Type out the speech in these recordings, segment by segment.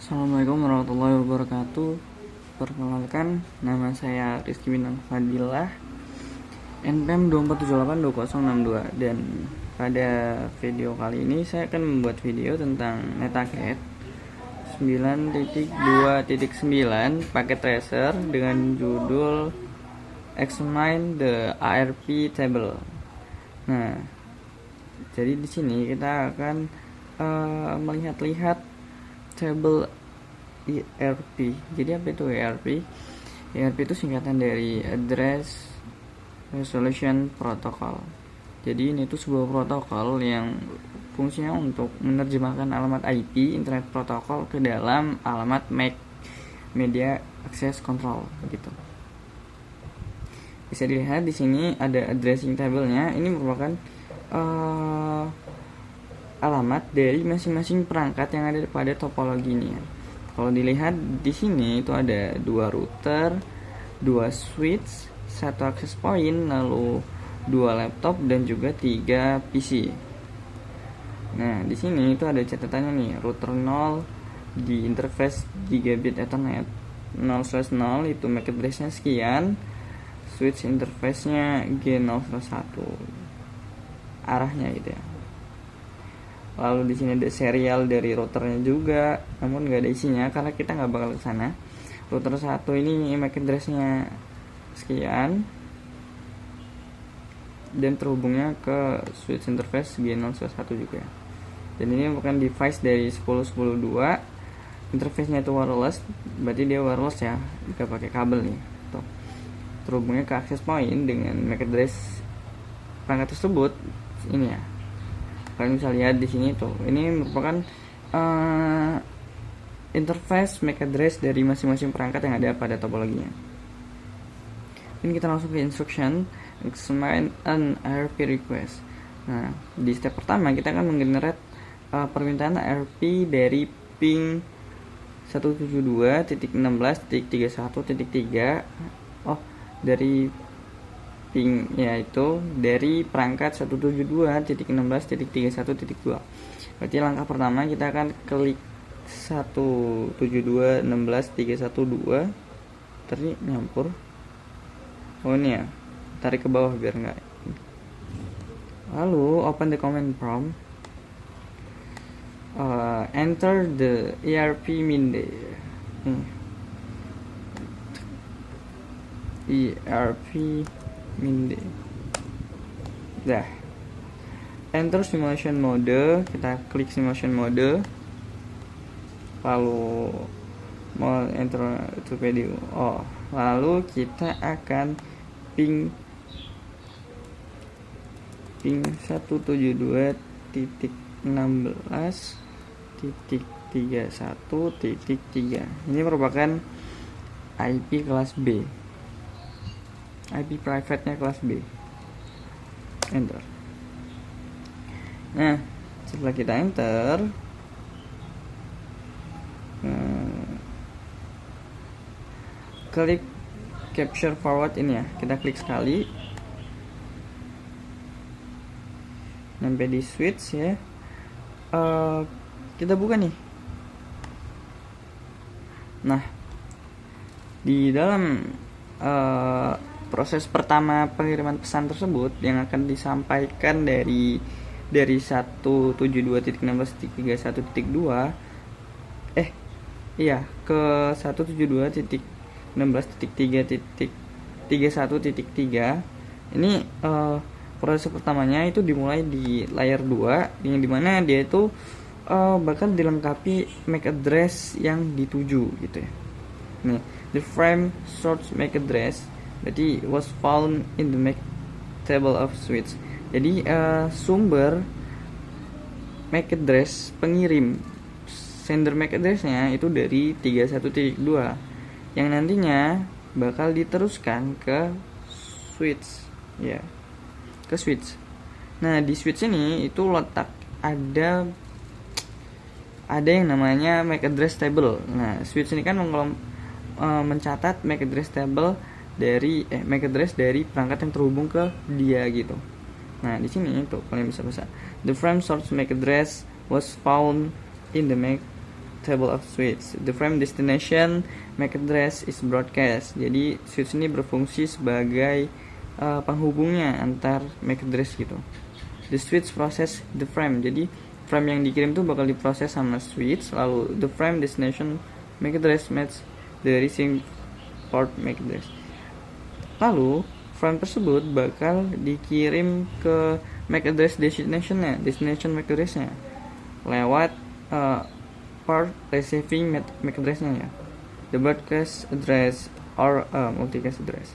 Assalamualaikum warahmatullahi wabarakatuh. Perkenalkan, nama saya Rizky Bintang Fadilah, NPM 2478262. Dan pada video kali ini saya akan membuat video tentang NetAcad 9.2.9 paket tracer dengan judul Examine the ARP Table. Nah, jadi di sini kita akan melihat-lihat table ERP. Jadi apa itu ERP? ERP itu singkatan dari Address Resolution Protocol. Jadi ini tuh sebuah protokol yang fungsinya untuk menerjemahkan alamat IP Internet Protocol ke dalam alamat MAC, Media Access Control gitu. Bisa dilihat di sini ada addressing table-nya. Ini merupakan alamat dari masing-masing perangkat yang ada pada topologi ini. Kalau dilihat di sini itu ada 2 router, 2 switch, 1 access point, lalu 2 laptop dan juga 3 PC. Nah, di sini itu ada catatannya nih, router 0 di interface gigabit Ethernet, 0/0 itu MAC address-nya sekian, switch interface-nya G0/1 arahnya gitu ya. Lalu di sini ada serial dari routernya juga, namun nggak ada isinya karena kita nggak bakal ke sana. Router 1 ini MAC address-nya sekian dan terhubungnya ke switch interface G0/1 juga. Dan ini merupakan device dari 10.10.2. Interface-nya itu wireless, berarti dia wireless ya, nggak pakai kabel nih. Tuh. Terhubungnya ke access point dengan MAC address perangkat tersebut ini ya. Kalian bisa lihat di sini tuh, ini merupakan interface MAC address dari masing-masing perangkat yang ada pada topologinya. Ini kita langsung ke instruction examine an ARP request. Nah, di step pertama kita akan menggenerate permintaan ARP dari ping 172.16.31.3. Dari ping yaitu dari perangkat 172.16.31.2. Berarti langkah pertama kita akan klik 172.16.312. Tadi nyampur. Oh ini ya, tarik ke bawah biar enggak. Lalu open the command prompt. Enter the ERP MINDE. ERP MINDE. Dah. Enter simulation mode, kita klik simulation mode. Lalu mau enter to video. Lalu kita akan ping 172.16.31.3. Ini merupakan IP kelas B. IP private-nya kelas B. Enter. Nah, setelah kita enter, klik capture forward ini ya. Kita klik sekali. Sampai di switch ya. Kita buka nih. Nah, di dalam proses pertama pengiriman pesan tersebut yang akan disampaikan dari 172.16.31.2 ke 172.16.3.31.3. Ini proses pertamanya itu dimulai di layer 2 yang dimana dia itu bakal dilengkapi MAC address yang dituju gitu ya. Nih, the frame source MAC address berarti was found in the MAC table of switch. Jadi sumber MAC address pengirim sender MAC address-nya itu dari 31.2 yang nantinya bakal diteruskan ke switch ya, ke switch. Nah, di switch ini itu letak ada yang namanya MAC address table. Nah, switch ini kan mencatat MAC address table dari MAC address dari perangkat yang terhubung ke dia gitu. Nah, di sini tuh kalian bisa baca the frame source MAC address was found in the MAC table of switch. The frame destination MAC address is broadcast. Jadi switch ini berfungsi sebagai penghubungnya antar MAC address gitu. The switch process the frame. Jadi frame yang dikirim tuh bakal diproses sama switch, lalu the frame destination MAC address match the receiving port MAC address. Lalu frame tersebut bakal dikirim ke MAC address destination MAC address-nya lewat port receiving MAC address-nya ya, the broadcast address or multicast address.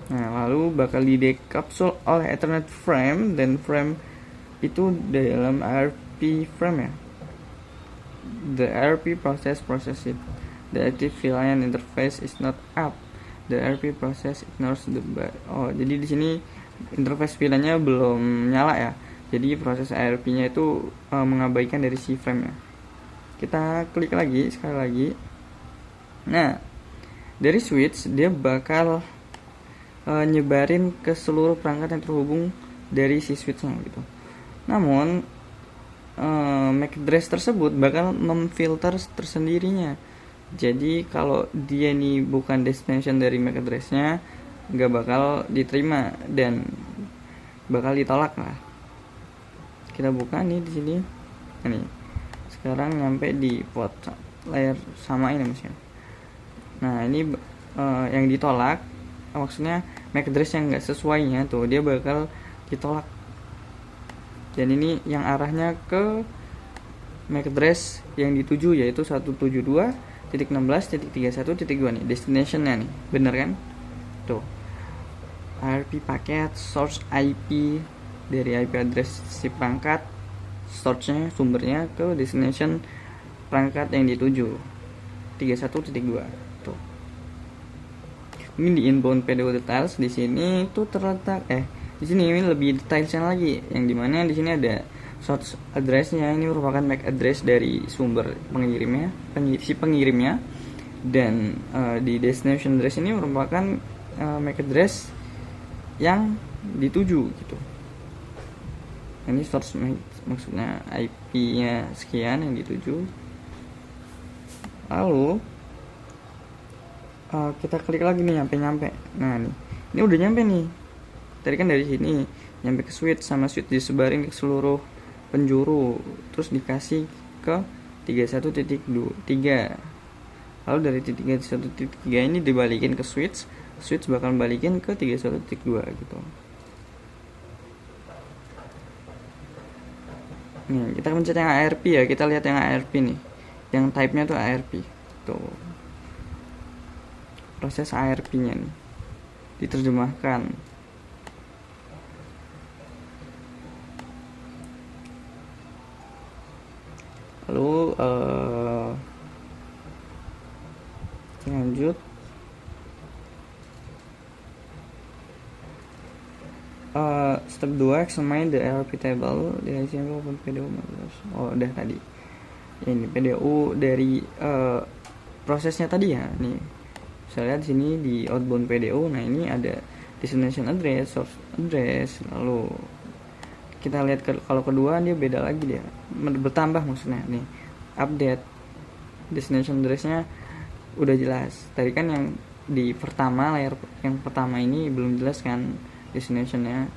Nah, lalu bakal didekapsul oleh Ethernet frame, dan frame itu dalam ARP frame ya. The ARP process it. The active VLAN interface is not up. The ARP process ignores the bar. Oh, jadi di sini interface VLAN-nya belum nyala ya. Jadi proses ARP-nya itu mengabaikan dari si frame ya. Kita klik lagi sekali lagi. Nah, dari switch dia bakal nyebarin ke seluruh perangkat yang terhubung dari si switch-nya gitu. Namun MAC address tersebut bakal memfilter tersendirinya. Jadi kalau dia nih bukan destination dari MAC address-nya, nggak bakal diterima dan bakal ditolak lah. Kita buka nih di sini. Ini sekarang nyampe di port layer sama ini mesin. Nah, ini yang ditolak maksudnya MAC address yang nggak sesuainya tuh dia bakal ditolak. Dan ini yang arahnya ke MAC address yang dituju, yaitu 172.16.31.2 nih destinationnya nih, bener kan tuh. ARP paket source IP dari IP address si perangkat, source-nya sumbernya ke destination perangkat yang dituju 31.2 tuh. Ini di inbound PDO details di sini tuh terletak di sini ini lebih detailnya lagi, yang dimana di sini ada source address-nya, ini merupakan MAC address dari sumber pengirimnya, si pengirimnya, dan di destination address ini merupakan MAC address yang dituju gitu. Ini source maksudnya IP-nya sekian yang dituju. Lalu kita klik lagi nih nyampe. Nah nih, ini udah nyampe nih. Tadi kan dari sini nyampe ke switch, sama switch disebarin ke seluruh penjuru, terus dikasih ke 31.3. Lalu dari titik 1.3 ini dibalikin ke switch bakal balikin ke 31.2 gitu. Nih, kita pencet yang ARP ya, kita lihat yang ARP nih. Yang type-nya tuh ARP. Tuh. Proses ARP-nya nih diterjemahkan. Lalu lanjut. Step 2, examine the ARP table di HTML open PDU. Oh, udah tadi. Ini PDU dari prosesnya tadi ya. Nih, saya lihat di sini di outbound PDU. Nah, ini ada destination address, source address. Lalu kita lihat kalau kedua dia beda lagi, dia bertambah maksudnya. Nih, update destination address-nya udah jelas. Tadi kan yang di pertama, layer yang pertama ini belum jelas kan destination-nya.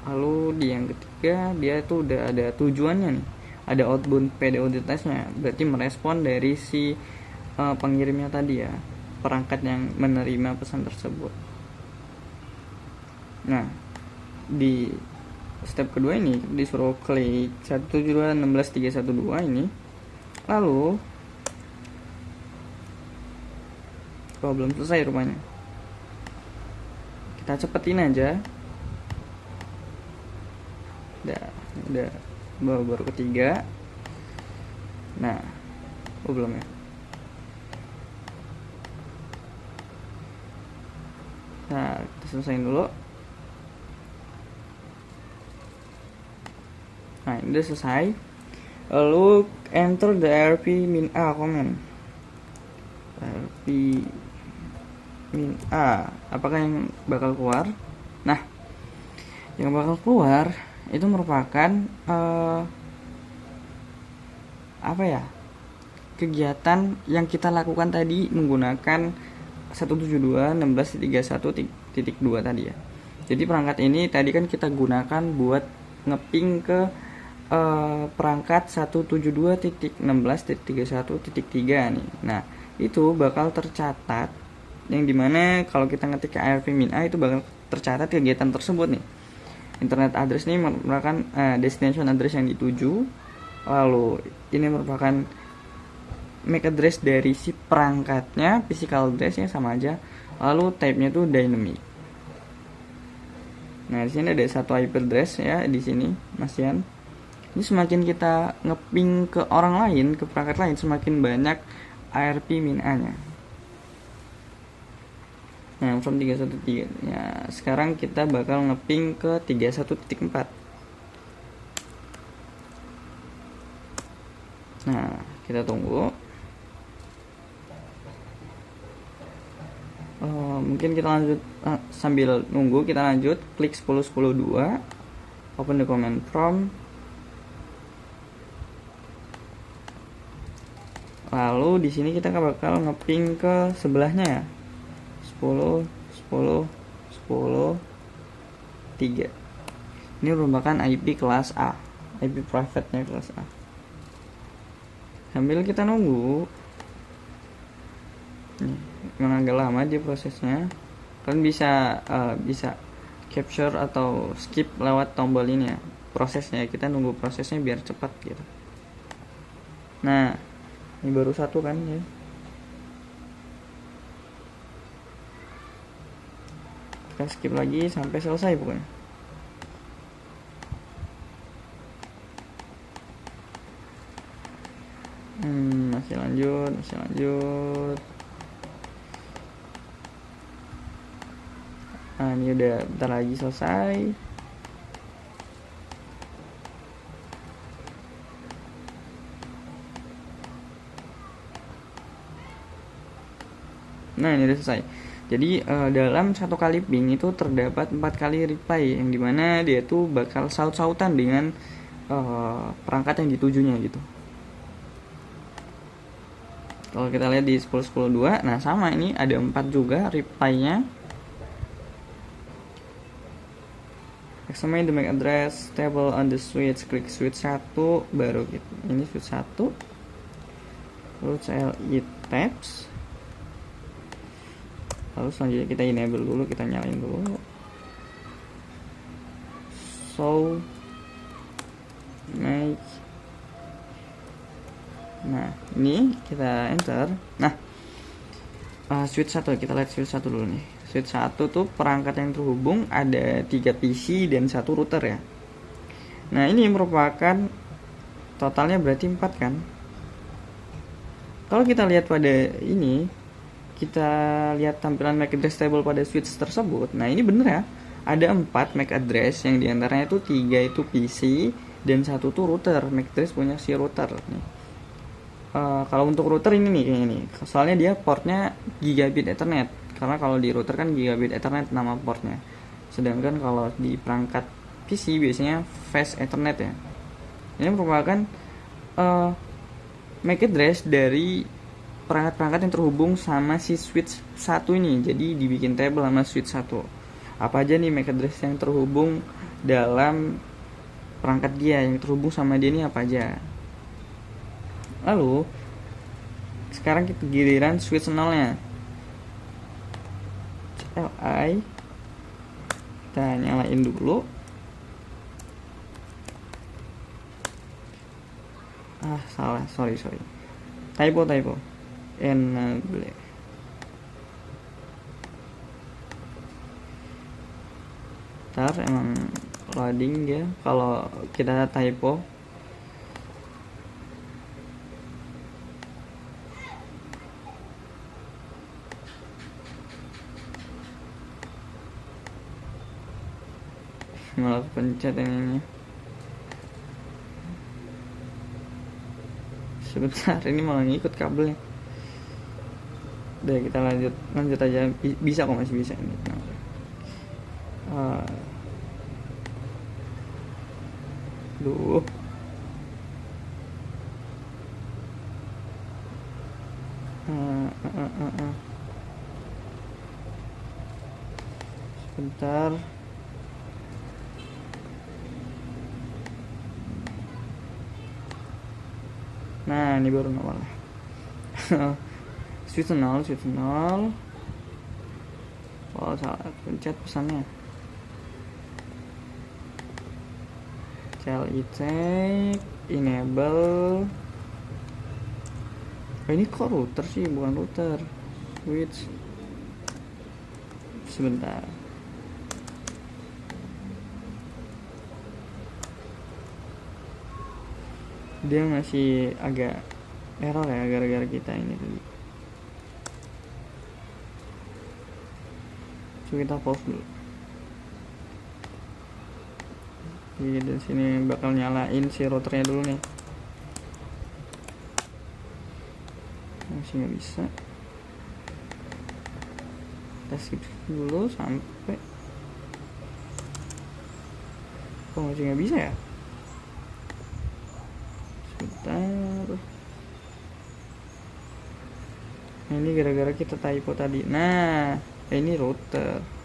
Lalu di yang ketiga dia tuh udah ada tujuannya nih, ada outbound PDO details-nya, berarti merespon dari si pengirimnya tadi ya, perangkat yang menerima pesan tersebut. Nah, di step kedua ini disuruh klik 172.16.3.1.2 ini. Lalu belum selesai rupanya, kita cepetin aja. Udah baru ketiga. Nah, belum ya. Nah, kita selesaiin dulu. Nah, ini udah selesai. Lalu enter the ARP min A command. ARP min A, apakah yang bakal keluar? Nah, yang bakal keluar itu merupakan apa ya, kegiatan yang kita lakukan tadi menggunakan 172.16.31.2 tadi ya. Jadi perangkat ini tadi kan kita gunakan buat ngeping ke perangkat 172.16.31.3 nih. Nah, itu bakal tercatat yang dimana kalau kita ngetik ke ARP-A itu bakal tercatat kegiatan tersebut nih. Internet address ini merupakan destination address yang dituju, lalu ini merupakan MAC address dari si perangkatnya, physical address nya sama aja, lalu type-nya tuh dynamic. Nah, di sini ada satu IP address ya di sini, Mas Yan. Ini semakin kita ngeping ke orang lain, ke perangkat lain, semakin banyak ARP-A-nya. Nah, from 313. Ya, sekarang kita bakal ngeping ke 31.4. Nah, kita tunggu. Mungkin kita lanjut sambil nunggu kita lanjut klik 10.10.2, open the command prompt. Lalu di sini kita bakal ngeping ke sebelahnya ya. 10 10 10 3. Ini merupakan IP kelas A, IP private-nya kelas A. Sambil kita nunggu. Memang agak lama dia prosesnya. Kalian bisa capture atau skip lewat tombol ini ya. Prosesnya kita nunggu prosesnya biar cepat gitu. Nah, ini baru satu kan ya. Kita skip lagi sampai selesai pokoknya. Masih lanjut. Nah, ini udah bentar lagi selesai. Nah, ini udah selesai. Jadi dalam satu kali ping itu terdapat 4 kali reply, yang dimana dia tuh bakal saut-sautan dengan perangkat yang ditujunya gitu. Kalau kita lihat di 10.10.2, nah sama ini ada 4 juga reply-nya. Examine the MAC address table on the switch, klik switch 1 baru gitu. Ini switch 1. Lalu CLI tabs. Lalu selanjutnya kita enable dulu, kita nyalain dulu. So make. Nah, ini kita enter. Nah, switch 1 kita lihat switch 1 dulu nih. Switch 1 tuh perangkat yang terhubung ada 3 PC dan 1 router ya. Nah, ini merupakan totalnya berarti 4 kan. Kalau kita lihat pada ini, kita lihat tampilan MAC address table pada switch tersebut. Nah, ini bener ya. Ada 4 MAC address yang diantaranya itu 3 itu PC dan 1 tuh router. MAC address punya si router nih. Kalau untuk router ini nih kayak ini. Soalnya dia portnya gigabit Ethernet. Karena kalau di router kan gigabit Ethernet nama portnya. Sedangkan kalau di perangkat PC biasanya fast Ethernet ya. Ini merupakan MAC address dari perangkat-perangkat yang terhubung sama si switch 1 ini. Jadi dibikin table sama switch 1. Apa aja nih MAC address yang terhubung dalam perangkat dia, yang terhubung sama dia ini apa aja. Lalu sekarang kita giliran switch 0 nya. CLI kita nyalain dulu. Salah, sorry typo enable. Ntar emang loading dia kalau kita typo. Malah pencet ininya. Sebentar, ini malah ngikut kabelnya. Udah, kita lanjut aja. Bisa kok, masih bisa ini. Bentar. Nah, ini baru normal. switch 0. Oh, salah pencet pesannya. CLI check, enable. Oh, ini kok router sih, bukan router. Switch. Sebentar. Dia masih agak error ya, gara-gara kita ini tadi. Coba kita pause dulu. Jadi di sini bakal nyalain si routernya dulu nih. Masih nggak bisa. Kita skip dulu sampai. Kok masih nggak bisa ya? Sebentar. Nah, ini gara-gara kita typo tadi. Nah, ini router.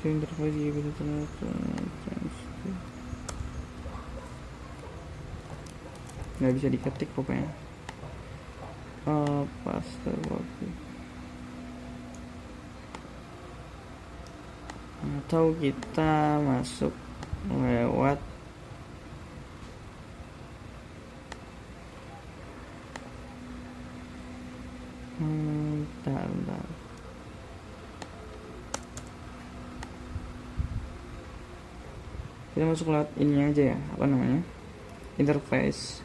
Interface gitu nggak bisa diketik pokoknya. Paste waktu atau kita masuk lewat bentar. Kita masuk lewat ini aja ya, apa namanya, interface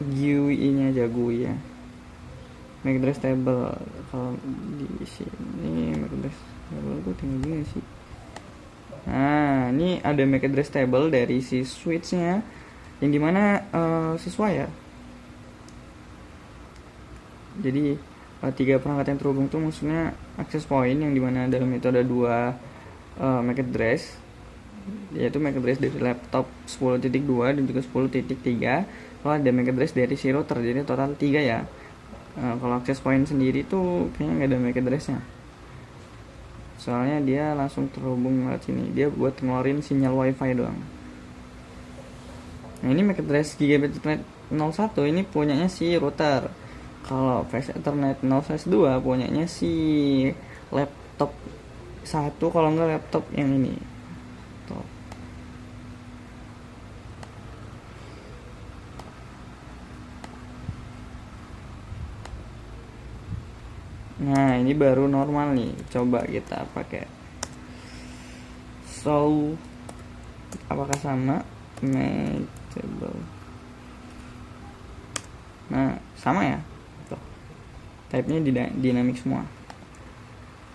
GUI nya aja, GUI ya, make address table. Kalau di sini make address table tuh tinggal gini sih. Nah, ini ada make address table dari si switch nya yang dimana sesuai ya. Jadi 3 perangkat yang terhubung tuh maksudnya access point, yang dimana dalam itu ada 2 make address, yaitu MAC address dari laptop 10.2 dan juga 10.3. Kalau ada MAC address dari si router, jadi total 3 ya. Kalau access point sendiri tuh kayaknya nggak ada MAC addressnya, soalnya dia langsung terhubung lewat sini, dia buat ngeluarin sinyal wifi doang. Nah, ini MAC address Gigabit Ethernet 01 ini punyanya si router. Kalau Flash Ethernet 0/2 punyanya si laptop 1, kalau nggak laptop yang ini. Nah, ini baru normal nih. Coba kita pakai. So, apakah sama? Matchable. Nah, sama ya. Tuh. Type-nya dynamic semua.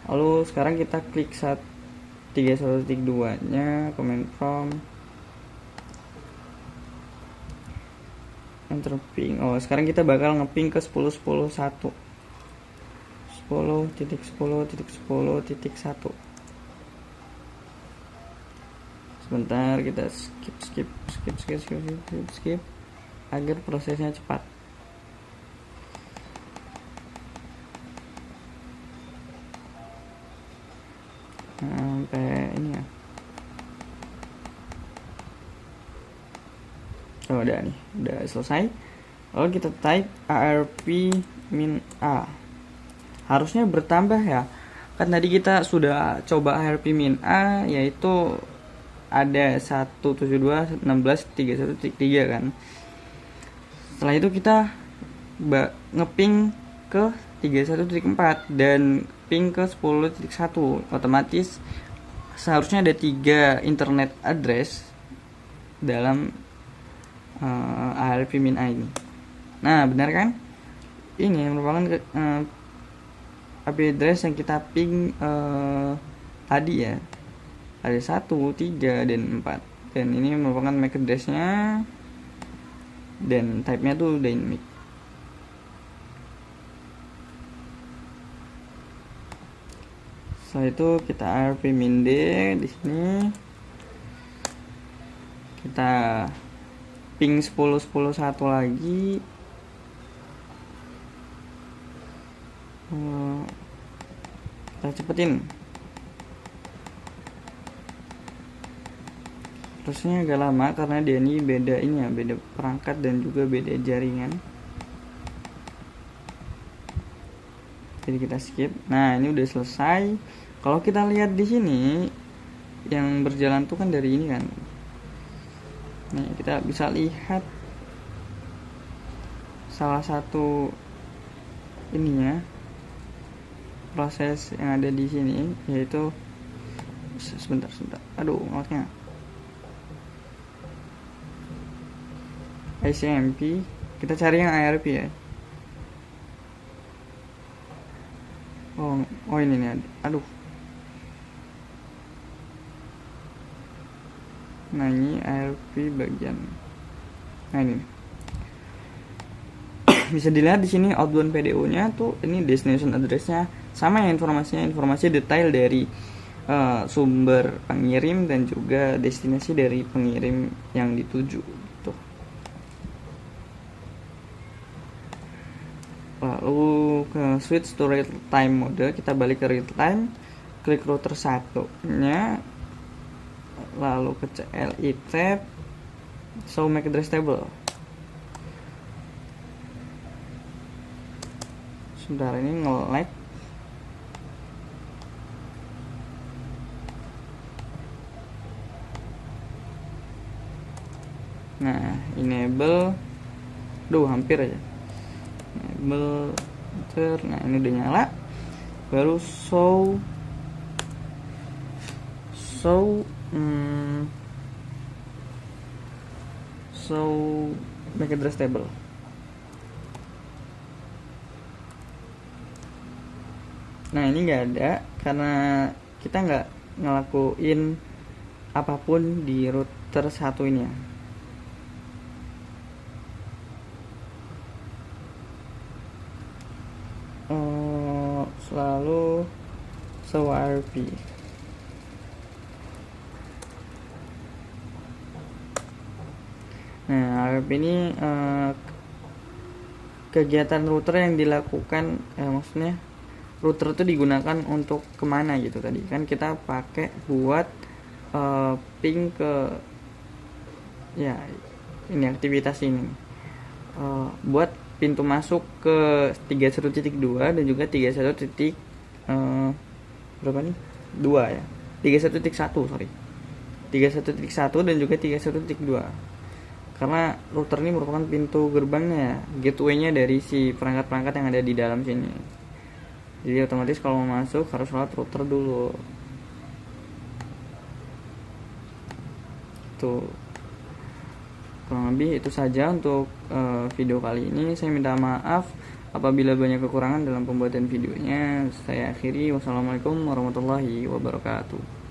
Lalu sekarang kita klik 31.2 nya command prompt, enter ping. Oh, sekarang kita bakal ngeping ke 10.10.1. 10.10.10.1. Sebentar, kita skip agar prosesnya cepat. Sampai ini ya. Oh, udah nih, udah selesai. Lalu kita type arp-a. Harusnya bertambah ya, kan tadi kita sudah coba arp-a, yaitu ada 172.16.31.3 kan. Setelah itu kita ngeping ke 31.4 dan ping ke 10.1. Otomatis seharusnya ada 3 internet address dalam arp-a ini. Nah, benar kan? Ini merupakan IP address yang kita ping tadi ya. Ada 1, 3, dan 4. Dan ini merupakan MAC address-nya. Dan type-nya tuh dynamic. Setelah itu kita arp-d di sini. Kita ping 10.10.1 lagi. Kita cepetin. Prosesnya agak lama karena dia ini beda beda perangkat dan juga beda jaringan. Jadi kita skip. Nah, ini udah selesai. Kalau kita lihat di sini yang berjalan tuh kan dari ini kan. Nih, kita bisa lihat salah satu ininya proses yang ada di sini, yaitu sebentar. Aduh, ngotnya. ICMP, kita cari yang IRP ya. Oh ini nih, aduh. Nah, ini IRP bagian. Nah, ini bisa dilihat di sini outbound PDO-nya tuh, ini destination address-nya sama ya, informasi detail dari sumber pengirim dan juga destinasi dari pengirim yang dituju gitu. Lalu ke switch to real time mode, kita balik ke real time, klik router 1-nya, lalu ke CLI tab, show MAC address table. Sebentar, ini nge-lag. Nah, enable, hampir aja. Enable, nah ini udah nyala. Baru show MAC address table. Nah, ini nggak ada karena kita nggak ngelakuin apapun di router 1 ini ya. Lalu show IRP. Nah, IRP ini kegiatan router yang dilakukan, maksudnya router itu digunakan untuk kemana gitu. Tadi kan kita pakai buat ping ke ya ini aktivitas ini, buat pintu masuk ke 31.2 dan juga 31. Berapa nih? 2 ya. 31.1 sorry. 31.1 dan juga 31.2. Karena router ini merupakan pintu gerbangnya, gateway-nya dari si perangkat-perangkat yang ada di dalam sini. Jadi otomatis kalau mau masuk harus lewat router dulu. Tuh. Kurang lebih itu saja untuk video kali ini. Saya minta maaf apabila banyak kekurangan dalam pembuatan videonya. Saya akhiri. Wassalamualaikum warahmatullahi wabarakatuh.